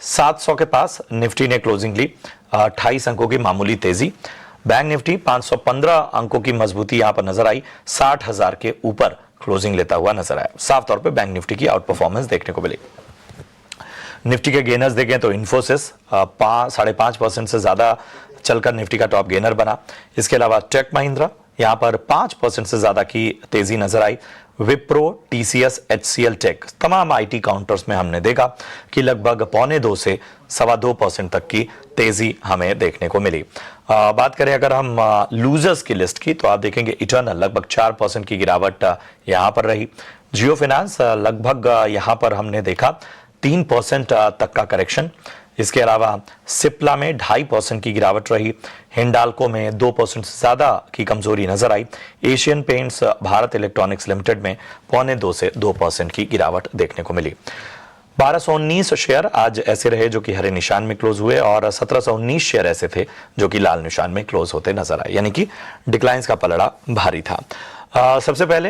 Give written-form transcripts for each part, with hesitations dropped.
700 के पास निफ्टी ने क्लोजिंग ली, 28 अंकों की मामूली तेजी। बैंक निफ्टी 515 अंकों की मजबूती यहां पर नजर आई, 60,000 के ऊपर क्लोजिंग लेता हुआ नजर आया। साफ तौर पे बैंक निफ्टी की आउट परफॉर्मेंस देखने को मिली। निफ्टी के गेनर्स देखें तो इन्फोसिस 5.5% से ज्यादा चलकर निफ्टी का टॉप गेनर बना। इसके अलावा टेक महिंद्रा यहां पर 5% से ज्यादा की तेजी नजर आई। विप्रो, टीसीएस, एचसीएल टेक तमाम आईटी काउंटर्स में हमने देखा कि लगभग 1.25 से 2.25% तक की तेजी हमें देखने को मिली। बात करें अगर हम लूजर्स की लिस्ट की, तो आप देखेंगे इटर्नल लगभग 4% की गिरावट यहां पर रही। जियो फाइनेंस लगभग यहां पर हमने देखा 3% तक का करेक्शन। इसके अलावा सिप्ला में 2.5% की गिरावट रही। हिंडाल्को में 2% से ज्यादा की कमजोरी नजर आई। Asian Paints, Bharat Electronics Limited में 1.25 से 2% की गिरावट देखने को मिली। 1219 शेयर आज ऐसे रहे जो कि हरे निशान में क्लोज हुए और 1719 शेयर ऐसे थे जो कि लाल निशान में क्लोज होते नजर आए, यानी कि डिक्लाइंस का पलड़ा भारी था। सबसे पहले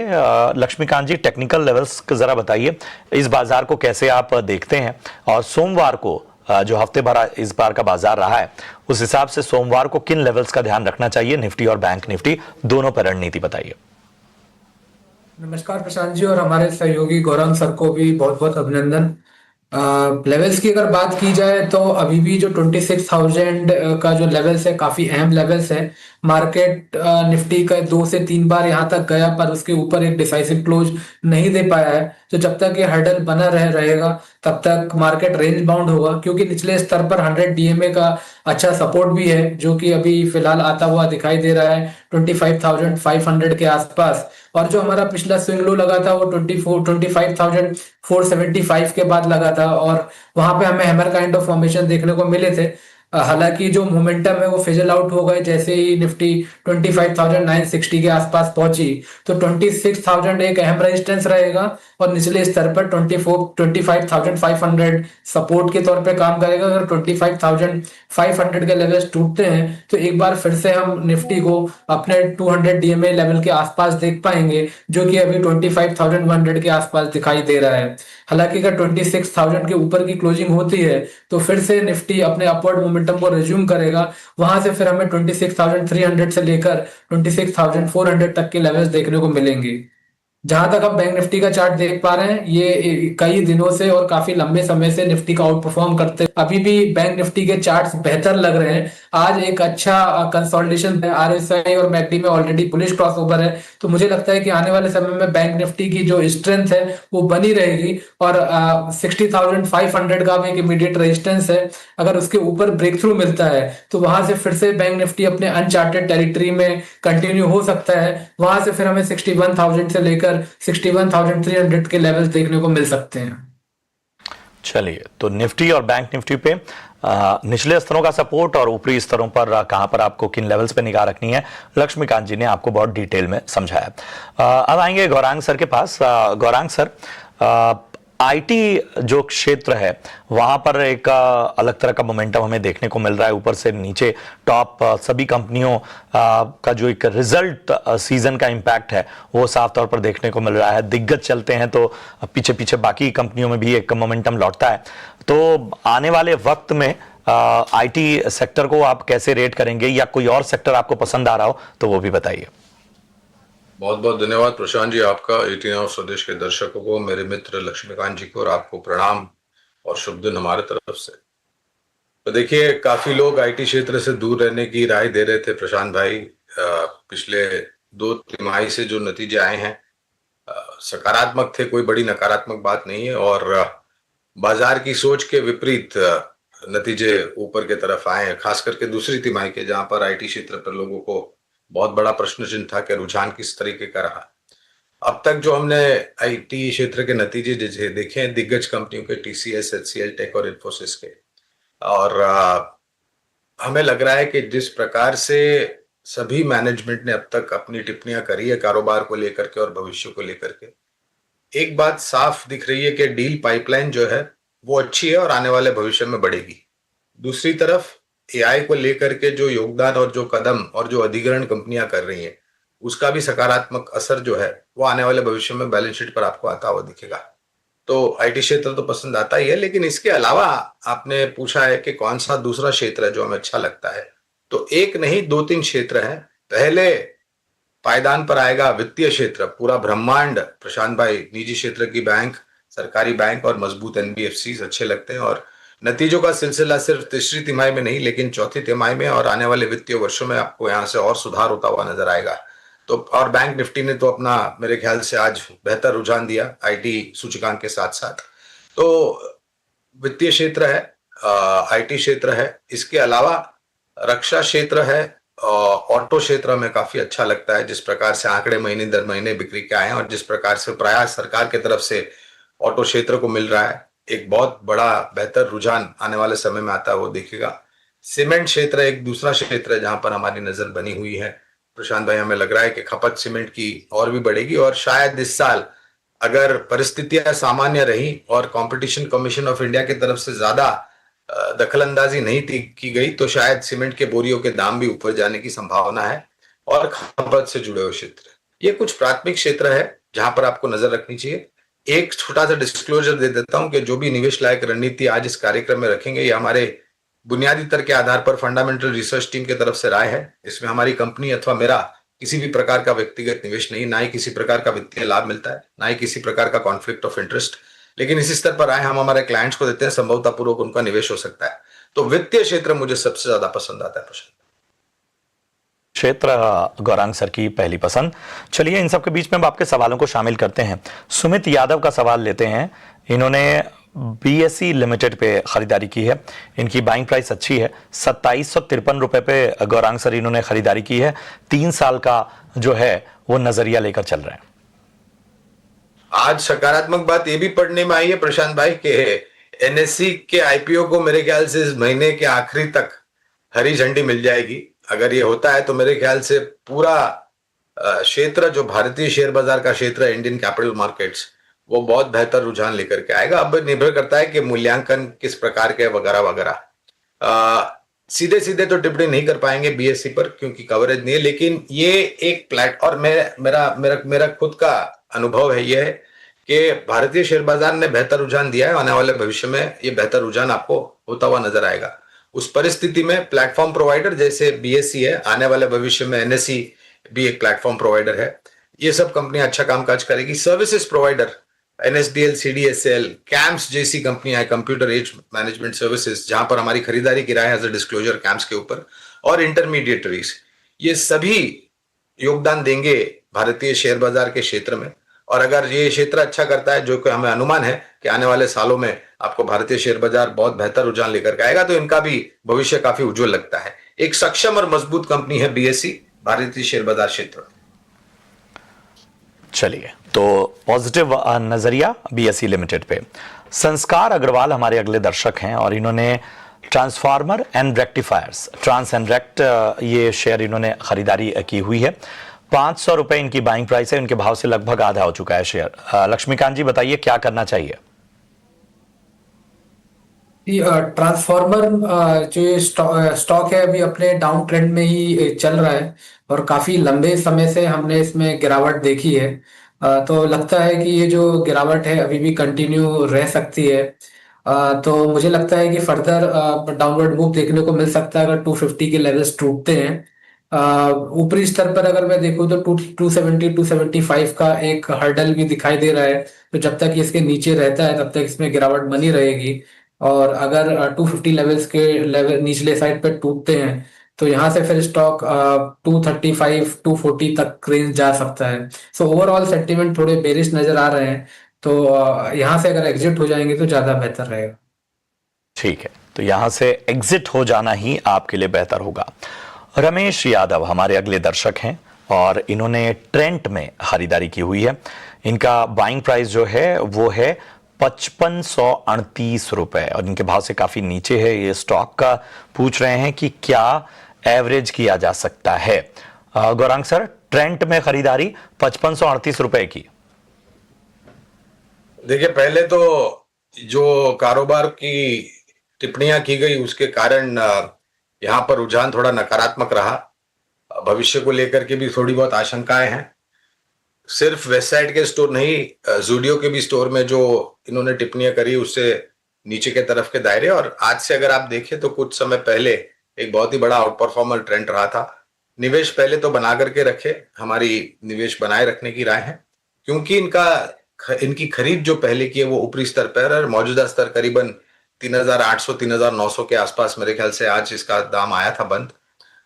लक्ष्मीकांत जी, टेक्निकल लेवल्स जरा बताइए, इस बाजार को कैसे आप देखते हैं और सोमवार को जो हफ्ते भर इस बार का बाजार रहा है उस हिसाब से सोमवार को किन लेवल्स का ध्यान रखना चाहिए, निफ्टी और बैंक निफ्टी दोनों पर रणनीति बताइए। नमस्कार प्रशांत जी, और हमारे सहयोगी गौरव सर को भी बहुत बहुत अभिनंदन। लेवल्स की अगर बात की जाए तो अभी भी जो 26,000 का जो लेवल्स है काफी अहम लेवल्स है। मार्केट निफ्टी का 2 से 3 बार यहाँ तक गया पर उसके ऊपर एक डिसाइसिव क्लोज नहीं दे पाया है। तो जब तक ये हर्डल बना रहेगा तब तक मार्केट रेंज बाउंड होगा, क्योंकि निचले स्तर पर 100 डीएमए का अच्छा सपोर्ट भी है जो कि अभी फिलहाल आता हुआ दिखाई दे रहा है 25,500 के आसपास। और जो हमारा पिछला स्विंग लो लगा था वो 25,475 के बाद लगा था और वहां पे हमें हैमर काइंड ऑफ फॉर्मेशन देखने को मिले थे। हालांकि जो मोमेंटम है वो फिजल आउट हो गए जैसे ही निफ्टी 25,960 के आसपास पहुंची। तो 26,000 एक अहम रेजिस्टेंस रहेगा और निचले स्तर पर 25,500 सपोर्ट के तौर पे काम करेगा। अगर 25,500 के लेवल्स टूटते हैं तो एक बार फिर से हम निफ्टी को अपने 200 डीएमए लेवल के आसपास देख पाएंगे, जो कि अभी 25,100 के आसपास दिखाई दे रहा है। हालांकि अगर 26,000 के ऊपर की क्लोजिंग होती है तो फिर से निफ्टी अपने अपवर्ड मोमेंटम को रिज्यूम करेगा। वहां से फिर हमें 26,300 से लेकर 26,400 तक के लेवल्स देखने को मिलेंगे। जहां तक हम बैंक निफ्टी का चार्ट देख पा रहे हैं, ये कई दिनों से और काफी लंबे समय से निफ्टी का आउट परफॉर्म करते अभी भी बैंक निफ्टी के चार्ट्स बेहतर लग रहे हैं। आज एक अच्छा कंसोलिडेशन है, आरएसआई और मैकडी में ऑलरेडी बुलिश क्रॉसओवर है। तो मुझे लगता है कि आने वाले समय में बैंक निफ्टी की जो स्ट्रेंथ है वो बनी रहेगी और 60,500 का भी एक इमीडिएट रेजिस्टेंस है। अगर उसके ऊपर ब्रेक थ्रू मिलता है तो वहां से फिर से बैंक निफ्टी अपने अनचार्टेड टेरिटरी में कंटिन्यू हो सकता है। वहां से फिर हमें 61,000 से लेकर 61,300 के लेवल्स देखने को मिल सकते हैं। चलिए, तो निफ्टी और बैंक निफ्टी पे निचले स्तरों का सपोर्ट और ऊपरी स्तरों पर कहां पर आपको किन लेवल्स पे निगाह रखनी है, लक्ष्मीकांत जी ने आपको बहुत डिटेल में समझाया। अब आएंगे गौरांग सर के पास। गौरांग सर, आईटी जो क्षेत्र है वहां पर एक अलग तरह का मोमेंटम हमें देखने को मिल रहा है। ऊपर से नीचे टॉप सभी कंपनियों का जो एक रिजल्ट सीजन का इंपैक्ट है वो साफ तौर पर देखने को मिल रहा है। दिग्गज चलते हैं तो पीछे पीछे बाकी कंपनियों में भी एक मोमेंटम लौटता है। तो आने वाले वक्त में आईटी सेक्टर को आप कैसे रेट करेंगे, या कोई और सेक्टर आपको पसंद आ रहा हो तो वो भी बताइए। बहुत बहुत धन्यवाद प्रशांत जी, आपका 18 और स्वदेश के दर्शकों को, मेरे मित्र लक्ष्मीकांत जी को और आपको प्रणाम और शुभ दिन हमारे तरफ से। तो देखिए, काफी लोग आईटी क्षेत्र से दूर रहने की राय दे रहे थे प्रशांत भाई। पिछले 2 तिमाही से जो नतीजे आए हैं सकारात्मक थे, कोई बड़ी नकारात्मक बात नहीं है और बाजार की सोच के विपरीत नतीजे ऊपर की तरफ आए हैं, खास करके दूसरी तिमाही के, जहां पर आईटी क्षेत्र पर लोगों को बहुत बड़ा प्रश्न चिन्ह था कि रुझान किस तरीके का रहा। अब तक जो हमने आईटी क्षेत्र के नतीजे देखे हैं दिग्गज कंपनियों के, टीसीएस, एचसीएल टेक और इन्फोसिस के, और हमें लग रहा है कि जिस प्रकार से सभी मैनेजमेंट ने अब तक अपनी टिप्पणियां करी है कारोबार को लेकर के और भविष्य को लेकर के, एक बात साफ दिख रही है कि डील पाइपलाइन जो है वो अच्छी है और आने वाले भविष्य में बढ़ेगी। दूसरी तरफ एआई को लेकर के जो योगदान और जो कदम और जो अधिग्रहण कंपनियां कर रही हैं उसका भी सकारात्मक असर जो है वो आने वाले भविष्य में बैलेंस शीट पर आपको आता हुआ दिखेगा। तो आईटी क्षेत्र तो पसंद आता ही है, लेकिन इसके अलावा आपने पूछा है कि कौन सा दूसरा क्षेत्र है जो हमें अच्छा लगता है, तो एक नहीं 2-3 क्षेत्र हैं। पहले पायदान पर आएगा वित्तीय क्षेत्र, पूरा ब्रह्मांड प्रशांत भाई, निजी क्षेत्र की बैंक, सरकारी बैंक और मजबूत एनबीएफसी अच्छे लगते हैं। और नतीजों का सिलसिला सिर्फ तीसरी तिमाही में नहीं, लेकिन चौथी तिमाही में और आने वाले वित्तीय वर्षों में आपको यहाँ से और सुधार होता हुआ नजर आएगा। तो और बैंक निफ्टी ने तो अपना मेरे ख्याल से आज बेहतर रुझान दिया आईटी सूचकांक के साथ साथ। तो वित्तीय क्षेत्र है, आईटी क्षेत्र है, इसके अलावा रक्षा क्षेत्र है, ऑटो क्षेत्र में काफी अच्छा लगता है। जिस प्रकार से आंकड़े महीने दर महीने बिक्री के आए हैं और जिस प्रकार से प्रयास सरकार की तरफ से ऑटो क्षेत्र को मिल रहा है, एक बहुत बड़ा बेहतर रुझान आने वाले समय में आता है, वो देखेगा। सीमेंट क्षेत्र एक दूसरा क्षेत्र है जहां पर हमारी नजर बनी हुई है प्रशांत भाई। हमें लग रहा है कि खपत सीमेंट की और भी बढ़ेगी और शायद इस साल अगर परिस्थितियां सामान्य रही और कंपटीशन कमीशन ऑफ इंडिया की तरफ से ज्यादा दखलंदाजी नहीं की गई तो शायद सीमेंट के बोरियों के दाम भी ऊपर जाने की संभावना है। और खपत से जुड़े हुए क्षेत्र, ये कुछ प्राथमिक क्षेत्र है जहां पर आपको नजर रखनी चाहिए। एक छोटा सा डिस्क्लोजर दे देता हूं कि जो भी निवेश लायक रणनीति आज इस कार्यक्रम में रखेंगे, ये हमारे बुनियादी तर्क के आधार पर फंडामेंटल रिसर्च टीम की तरफ से राय है। इसमें हमारी कंपनी अथवा मेरा किसी भी प्रकार का व्यक्तिगत निवेश नहीं, ना ही किसी प्रकार का वित्तीय लाभ मिलता है, ना ही किसी प्रकार का कॉन्फ्लिक्ट ऑफ इंटरेस्ट। लेकिन इसी स्तर पर आए हम हमारे क्लाइंट्स को देते हैं, संभवतः पूर्वक उनका निवेश हो सकता है। तो वित्तीय क्षेत्र मुझे सबसे ज्यादा पसंद आता है प्रशांत। क्षेत्र गौरांग सर की पहली पसंद। चलिए इन सब के बीच में अब आपके सवालों को शामिल करते हैं। सुमित यादव का सवाल लेते हैं। इन्होंने बीएसई लिमिटेड पे खरीदारी की है, इनकी बाइंग प्राइस अच्छी है, 2753 रुपए पे गौरांग सर इन्होंने खरीदारी की है। 3 साल का जो है वो नजरिया लेकर चल रहे हैं। आज सकारात्मक बात यह भी पढ़ने में आई है प्रशांत भाई के एनएससी के आईपीओ को मेरे ख्याल से इस महीने के आखिरी तक हरी झंडी मिल जाएगी। अगर ये होता है तो मेरे ख्याल से पूरा क्षेत्र जो भारतीय शेयर बाजार का क्षेत्र है, इंडियन कैपिटल मार्केट्स, वो बहुत बेहतर रुझान लेकर के आएगा। अब निर्भर करता है कि मूल्यांकन किस प्रकार के वगैरह वगैरह। सीधे सीधे तो टिप्पणी नहीं कर पाएंगे बीएसई पर क्योंकि कवरेज नहीं है, लेकिन ये एक और मेरा खुद का अनुभव है ये है कि भारतीय शेयर बाजार ने बेहतर रुझान दिया है। आने वाले भविष्य में ये बेहतर रुझान आपको होता हुआ नजर आएगा। उस परिस्थिति में प्लेटफॉर्म प्रोवाइडर जैसे बीएसई है, आने वाले भविष्य में एनएसई भी एक प्लेटफॉर्म प्रोवाइडर है, ये सब कंपनियां अच्छा कामकाज करेगी। Services provider NSDL, CDSL, camps जैसी कंपनियां, कंप्यूटर एज मैनेजमेंट सर्विसेज, जहां पर हमारी खरीदारी की राय है एज अ डिस्क्लोजर कैम्स के ऊपर, और इंटरमीडिएटरीज, ये सभी योगदान देंगे भारतीय शेयर बाजार के क्षेत्र में। और अगर ये क्षेत्र अच्छा करता है, जो कि हमें अनुमान है कि आने वाले सालों में आपको भारतीय शेयर बाजार बहुत बेहतर रुझान लेकर के आएगा, तो इनका भी भविष्य काफी उज्जवल लगता है। एक सक्षम और मजबूत कंपनी है बीएसई भारतीय शेयर बाजार क्षेत्र। चलिए, तो पॉजिटिव नजरिया बीएसई लिमिटेड पे। संस्कार अग्रवाल हमारे अगले दर्शक हैं और इन्होंने transformer and rectifiers, trans and rect, ये शेयर इन्होंने खरीदारी की हुई है। 500 रुपए इनकी बाइंग प्राइस है, इनके भाव से लगभग आधा हो चुका है शेयर। लक्ष्मीकांत जी बताइए क्या करना चाहिए। ट्रांसफॉर्मर जो ये स्टॉक है अभी अपने डाउन ट्रेंड में ही चल रहा है और काफी लंबे समय से हमने इसमें गिरावट देखी है। तो लगता है कि ये जो गिरावट है अभी भी कंटिन्यू रह सकती है। तो मुझे लगता है कि फर्दर डाउनवर्ड मूव देखने को मिल सकता है अगर 250 के लेवल्स टूटते हैं। ऊपरी स्तर पर अगर मैं देखूं तो 270 275 का एक हर्डल भी दिखाई दे रहा है। तो जब तक ये इसके नीचे रहता है तब तक इसमें गिरावट बनी रहेगी। और अगर 250 लेवल्स के लेवल निचले साइड पर टूटते हैं तो यहाँ से फिर स्टॉक 235 240 तक रेंज जा सकता है। सो ओवरऑल सेंटीमेंट थोड़े बेरिश नजर आ रहे हैं, तो यहाँ से अगर एग्जिट हो जाएंगे तो ज्यादा बेहतर रहेगा। ठीक है, तो यहां से एग्जिट हो जाना ही आपके लिए बेहतर होगा। रमेश यादव हमारे अगले दर्शक हैं और इन्होंने ट्रेंट में खरीदारी की हुई है। इनका बाइंग प्राइस जो है वो है 5538 रुपए और इनके भाव से काफी नीचे है ये स्टॉक का। पूछ रहे हैं कि क्या एवरेज किया जा सकता है। गौरांग सर, ट्रेंट में खरीदारी 5538 रुपए की। देखिए, पहले तो जो कारोबार की टिप्पणियां की गई उसके कारण यहां पर रुझान थोड़ा नकारात्मक रहा। भविष्य को लेकर के भी थोड़ी बहुत आशंकाएं हैं। सिर्फ वेस्ट साइड के स्टोर नहीं, जूडियो के भी स्टोर में जो इन्होंने टिप्पणियां करी उससे नीचे के तरफ के दायरे, और आज से अगर आप देखें तो कुछ समय पहले एक बहुत ही बड़ा आउट परफॉर्मर ट्रेंड रहा था। निवेश पहले तो बना करके रखे, हमारी निवेश बनाए रखने की राय है, क्योंकि इनकी खरीद जो पहले की है वो ऊपरी स्तर पर है, मौजूदा स्तर करीबन 3,800 3,900 के आसपास मेरे ख्याल से आज इसका दाम आया था बंद।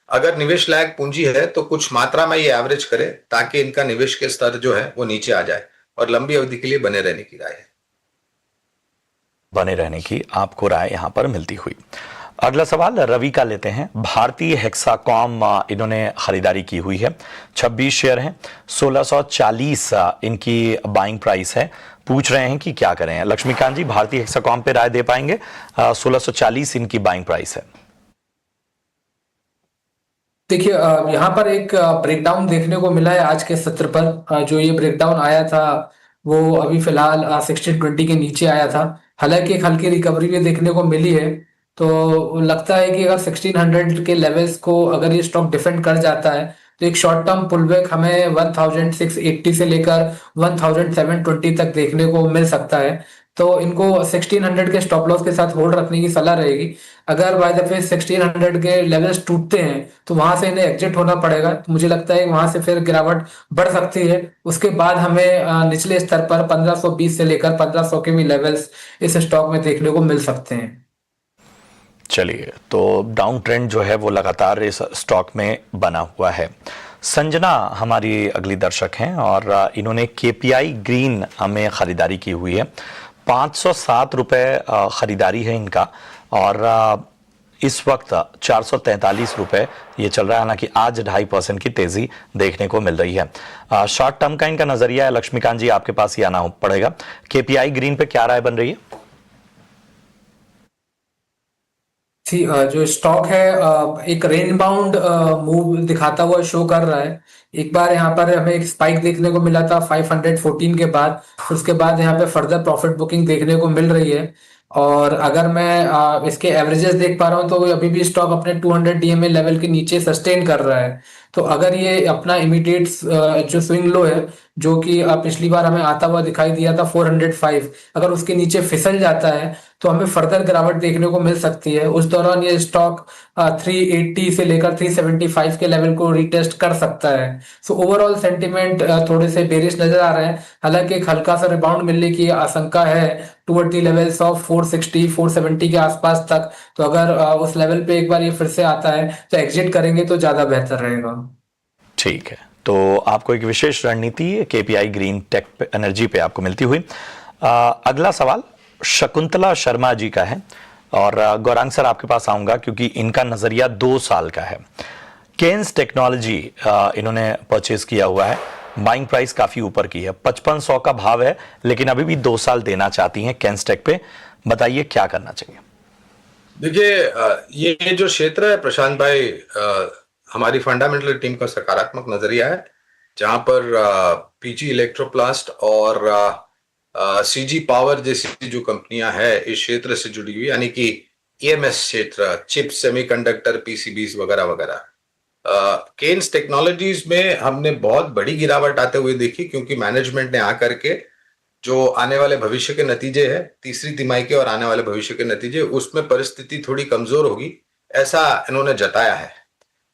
अगर निवेश लायक पूंजी है तो कुछ मात्रा में ये एवरेज करे ताकि इनका निवेश के स्तर जो है वो नीचे आ जाए और लंबी अवधि के लिए बने रहने की राय है। बने रहने की आपको राय यहां पर मिलती हुई। अगला सवाल रवि का लेते हैं। भारतीय हेक्साकॉम इन्होंने खरीदारी की हुई है, 26 शेयर हैं, 1640 इनकी बाइंग प्राइस है। पूछ रहे हैं कि क्या करें। लक्ष्मीकांत जी, भारतीय हेक्साकॉम पे राय दे पाएंगे? 1640 इनकी बाइंग प्राइस है। देखिए, यहाँ पर एक ब्रेकडाउन देखने को मिला है आज के सत्र पर। जो ये ब्रेकडाउन आया था वो अभी फिलहाल 1620 के नीचे आया था। हालांकि एक हल्की रिकवरी भी देखने को मिली है, तो लगता है कि अगर 1600 के लेवल्स को अगर ये स्टॉक डिफेंड कर जाता है तो एक शॉर्ट टर्म पुलबैक हमें 1680 से लेकर 1720 तक देखने को मिल सकता है। तो इनको 1600 के स्टॉप लॉस के साथ होल्ड रखने की सलाह रहेगी। अगर बाय द फेस 1600 के लेवल्स टूटते हैं तो वहां से इन्हें एग्जिट होना पड़ेगा। तो मुझे लगता है वहां से फिर गिरावट बढ़ सकती है। उसके बाद हमें निचले स्तर पर 1520 से लेकर 1500 के भी लेवल्स इस स्टॉक में देखने को मिल सकते हैं। चलिए, तो डाउन ट्रेंड जो है वो लगातार इस स्टॉक में बना हुआ है। संजना हमारी अगली दर्शक हैं और इन्होंने केपीआई ग्रीन में खरीदारी की हुई है। 507 रुपए खरीदारी है इनका और इस वक्त 443 रुपए ये चल रहा है। हालांकि आज 2.5% की तेजी देखने को मिल रही है। शॉर्ट टर्म का इनका नजरिया है। लक्ष्मीकांत जी, आपके पास ही आना पड़ेगा। केपीआई ग्रीन पे क्या राय बन रही है? जो स्टॉक है एक रेंज बाउंड मूव दिखाता हुआ शो कर रहा है। एक बार यहाँ पर हमें एक स्पाइक देखने को मिला था 514 के बाद, उसके बाद यहाँ पे फर्दर प्रॉफिट बुकिंग देखने को मिल रही है। और अगर मैं इसके एवरेजेस देख पा रहा हूँ तो अभी भी स्टॉक अपने 200 डीएमए लेवल के नीचे सस्टेन कर रहा है। तो अगर ये अपना इमीडिएट जो स्विंग लो है, जो कि पिछली बार हमें आता हुआ दिखाई दिया था 405, अगर उसके नीचे फिसल जाता है तो हमें फर्दर गिरावट देखने को मिल सकती है। उस दौरान ये स्टॉक 380 से लेकर 375 के लेवल को रिटेस्ट कर सकता है। सो ओवरऑल सेंटिमेंट थोड़े से बेरिश नजर आ रहे हैं। हालांकि एक हल्का सा रिबाउंड मिलने की आशंका है टुवर्ड दी लेवल्स ऑफ 460 470 के आसपास तक। तो अगर उस लेवल पे एक बार ये फिर से आता है तो एग्जिट करेंगे तो ज्यादा बेहतर रहेगा। ठीक है, तो आपको एक विशेष रणनीति केपीआई ग्रीन टेक एनर्जी पे आपको मिलती हुई। अगला सवाल शकुंतला शर्मा जी का है और गौरांग सर आपके पास आऊंगा क्योंकि इनका नजरिया 2 साल का है। केन्स टेक्नोलॉजी इन्होंने परचेज किया हुआ है। बाइंग प्राइस काफी ऊपर की है, 5500 का भाव है, लेकिन अभी भी 2 साल देना चाहती हैं केन्स टेक पे। बताइए क्या करना चाहिए? देखिए, ये जो क्षेत्र है प्रशांत भाई, हमारी फंडामेंटल टीम का सकारात्मक नजरिया है, जहां पर पीजी इलेक्ट्रोप्लास्ट और सीजी पावर जैसी जो कंपनियां हैं इस क्षेत्र से जुड़ी हुई, यानी कि ईएमएस क्षेत्र, चिप, सेमीकंडक्टर, पीसीबीज वगैरह वगैरह। केन्स टेक्नोलॉजीज में हमने बहुत बड़ी गिरावट आते हुए देखी, क्योंकि मैनेजमेंट ने आकर के जो आने वाले भविष्य के नतीजे हैं, तीसरी तिमाही के और आने वाले भविष्य के नतीजे, उसमें परिस्थिति थोड़ी कमजोर होगी ऐसा इन्होंने जताया है।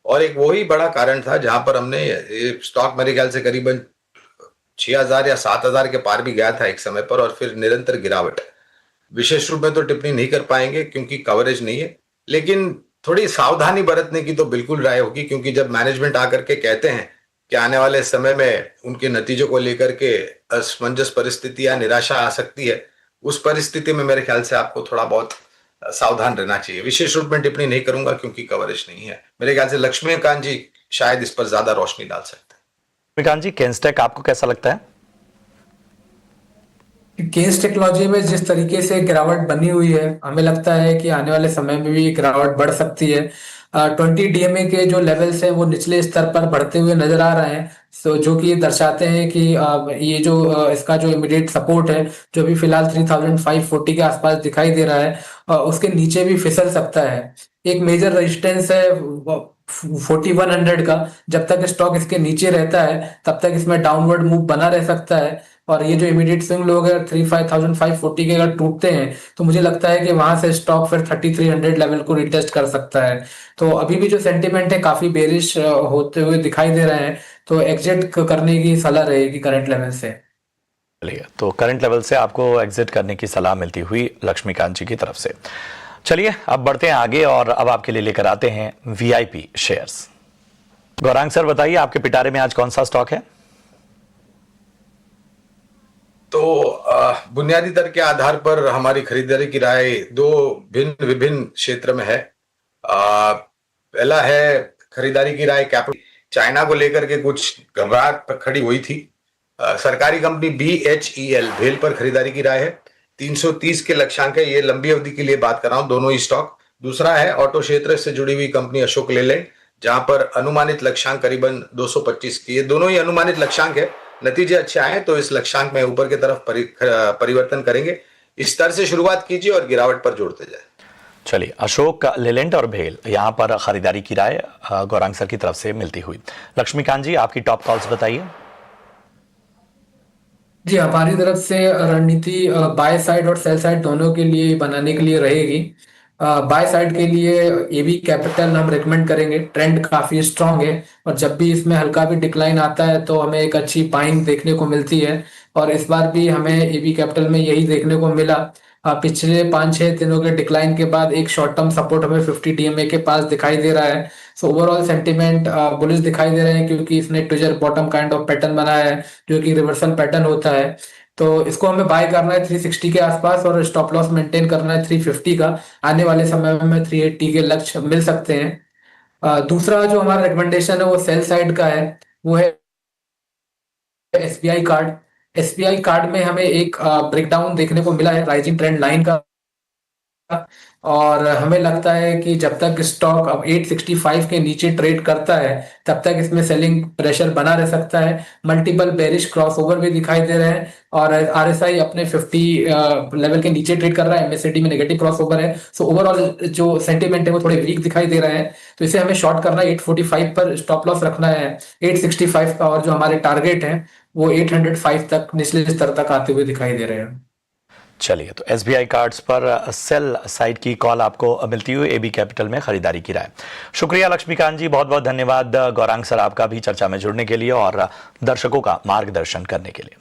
और एक वही बड़ा कारण था जहां पर हमने ये स्टॉक मेरे ख्याल से करीबन 6,000 या 7,000 के पार भी गया था एक समय पर, और फिर निरंतर गिरावट। विशेष रूप में तो टिप्पणी नहीं कर पाएंगे क्योंकि कवरेज नहीं है, लेकिन थोड़ी सावधानी बरतने की तो बिल्कुल राय होगी, क्योंकि जब मैनेजमेंट आकर के कहते हैं कि आने वाले समय में उनके नतीजों को लेकर के असमंजस परिस्थिति या निराशा आ सकती है, उस परिस्थिति में मेरे ख्याल से आपको थोड़ा बहुत सावधान रहना चाहिए। विशेष रूप में टिप्पणी नहीं करूंगा क्योंकि कवरेज नहीं है। मेरे ख्याल से लक्ष्मीकांत जी शायद इस पर ज्यादा रोशनी डाल सकते हैं। लक्ष्मीकांत जी, केन्सटेक आपको कैसा लगता है? केन्स टेक्नोलॉजी में जिस तरीके से गिरावट बनी हुई है, हमें लगता है कि आने वाले समय में भी गिरावट बढ़ सकती है। 20 डीएमए के जो लेवल्स हैं वो निचले स्तर पर बढ़ते हुए नजर आ रहे हैं। सो जो कि ये दर्शाते हैं कि ये जो इसका जो इमीडिएट सपोर्ट है, जो भी फिलहाल 3540 के आसपास दिखाई दे रहा है, उसके नीचे भी फिसल सकता है। एक मेजर रेजिस्टेंस है 4100 का। जब तक स्टॉक इसके नीचे रहता है तब तक इसमें डाउनवर्ड मूव बना रह सकता है। और ये जो इमीडिएट स्विंग लोग अगर 35,540 के अगर टूटते हैं तो मुझे लगता है कि वहां से स्टॉक फिर 3300 लेवल को रिटेस्ट कर सकता है। तो अभी भी जो सेंटिमेंट है काफी बेरिश होते हुए दिखाई दे रहे हैं, तो एग्जिट करने की सलाह रहेगी करंट लेवल से। चलिए, तो करंट लेवल से आपको एग्जिट करने की सलाह मिलती हुई लक्ष्मीकांत जी की तरफ से। चलिए अब बढ़ते हैं आगे और अब आपके लिए लेकर आते हैं वीआईपी शेयर्स। गौरांग सर बताइए, आपके पिटारे में आज कौन सा स्टॉक है? तो बुनियादी दर के आधार पर हमारी खरीदारी की राय दो भिन्न विभिन्न क्षेत्र में है। पहला है खरीदारी की राय कैपिटल। चाइना को लेकर के कुछ घबराहट खड़ी हुई थी। सरकारी कंपनी BHEL भेल पर खरीदारी की राय है। 330 के लक्ष्यांक है, ये लंबी अवधि के लिए बात कर रहा हूं, दोनों ही स्टॉक। दूसरा है ऑटो क्षेत्र से जुड़ी हुई कंपनी अशोक लेलैंड, जहां पर अनुमानित लक्ष्यांक करीबन 225 की। ये दोनों ही अनुमानित लक्ष्यांक है, नतीजे अच्छे आए तो इस लक्ष्यांक में ऊपर की तरफ परिवर्तन करेंगे। इस स्तर से शुरुआत कीजिए और गिरावट पर जोड़ते जाए। चलिए, अशोक लेलैंड और भेल यहां पर खरीदारी की राय गौरांग सर की तरफ से मिलती हुई। लक्ष्मीकांत जी, आपकी टॉप कॉल्स बताइए। जी, हमारी तरफ से रणनीति बाय साइड और सेल साइड दोनों के लिए बनाने के लिए रहेगी। बाय साइड के लिए एबी कैपिटल हम रेकमेंड करेंगे, ट्रेंड काफी स्ट्रांग है और जब भी इसमें हल्का भी डिक्लाइन आता है तो हमें एक अच्छी बाइंग देखने को मिलती है। और इस बार भी हमें एबी कैपिटल में यही देखने को मिला। पिछले 5-6 दिनों के डिक्लाइन के बाद एक शॉर्ट टर्म सपोर्ट हमें 50 DMA के पास दिखाई दे रहा है। सो ओवरऑल सेंटिमेंट बुलिश दिखाई दे रहे हैं, क्योंकि इसने tweezer bottom kind of pattern बनाया है जो कि रिवर्सल पैटर्न होता है। तो इसको हमें बाय करना है 360 के आसपास और स्टॉप लॉस मेंटेन करना है 350 का। आने वाले समय में हमें 380 के लक्ष्य मिल सकते हैं। दूसरा जो हमारा रिकमेंडेशन है वो सेल साइड का है, वो है SBI कार्ड। SBI कार्ड में हमें एक ब्रेकडाउन देखने को मिला है राइजिंग ट्रेंड लाइन का। और हमें लगता है कि जब तक स्टॉक अब 865 के नीचे ट्रेड करता है तब तक इसमें सेलिंग प्रेशर बना रह सकता है। मल्टीपल बेरिश क्रॉसओवर भी दिखाई दे रहे हैं और RSI अपने 50 लेवल के नीचे ट्रेड कर रहा है। MACD में नेगेटिव क्रॉसओवर है। सो ओवरऑल जो सेंटीमेंट है वो थोड़े वीक दिखाई दे रहे हैं, तो इसे हमें शॉर्ट करना है। 845 पर स्टॉप लॉस रखना है 865 का, और जो हमारे टारगेट है वो 805 तक निचले स्तर तक आते हुए दिखाई दे रहे हैं। चलिए, तो SBI कार्ड्स पर सेल साइड की कॉल आपको मिलती हुई एबी कैपिटल में खरीदारी की राय। शुक्रिया लक्ष्मीकांत जी, बहुत बहुत धन्यवाद गौरांग सर आपका भी चर्चा में जुड़ने के लिए और दर्शकों का मार्गदर्शन करने के लिए।